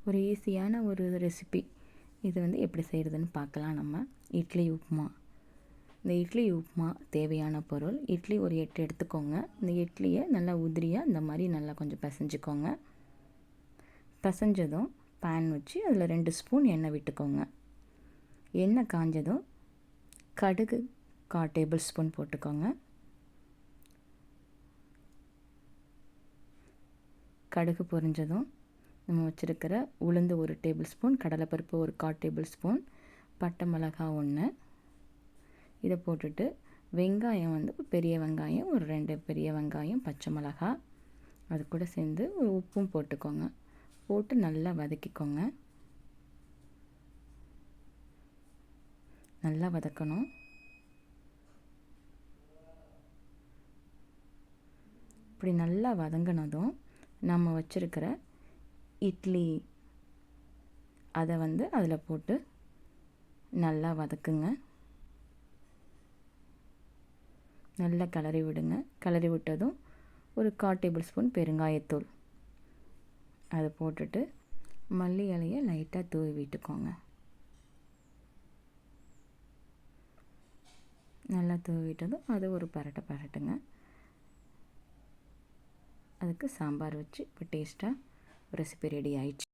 ஒரு ஈஸியான ஒரு ரெசிபி. இது வந்து எப்படி செய்கிறதுன்னு பார்க்கலாம் நம்ம. இட்லி உப்புமா. இந்த இட்லி உப்புமா தேவையான பொருள், இட்லி ஒரு 8 எடுத்துக்கோங்க. இந்த இட்லியை நல்லா உதிரியாக இந்த மாதிரி நல்லா கொஞ்சம் பிசைஞ்சிக்கோங்க. பிசைஞ்சதும் பேன் வச்சு அதில் 2 ஸ்பூன் எண்ணெய் விட்டுக்கோங்க. எண்ணெய் காஞ்சதும் கடுகு 1/4 டேபிள் ஸ்பூன் போட்டுக்கோங்க. கடுகு பொரிஞ்சதும் நம்ம வச்சுருக்கிற உளுந்து 1 டேபிள் ஸ்பூன், கடலைப்பருப்பு ஒரு 1/4 டேபிள் ஸ்பூன், பட்டை மிளகாய் 1 இதை போட்டுட்டு வெங்காயம் வந்து பெரிய வெங்காயம் ஒரு 2 பெரிய வெங்காயம், பச்சை மிளகாய் அது கூட சேர்ந்து ஒரு உப்பும் போட்டுக்கோங்க. போட்டு நல்லா வதக்கிக்கோங்க. நல்லா வதக்கணும். இப்படி நல்லா வதங்கினதும் நம்ம வச்சுருக்கிற இட்லி அதை வந்து அதில் போட்டு நல்லா வதக்குங்க. நல்லா கிளறி விடுங்க. கிளறி விட்டதும் ஒரு 1/4 டேபிள் ஸ்பூன் பெருங்காயத்தூள் அதை போட்டுட்டு மல்லி இலையை லைட்டாக தூவி விட்டுக்கோங்க. நல்லா தூவி விட்டதும் அதை ஒரு பரட்டுங்க. அதுக்கு சாம்பார் வச்சு இப்போ டேஸ்ட்டாக ரெசிபி ரெடி ஆயிடுச்சு.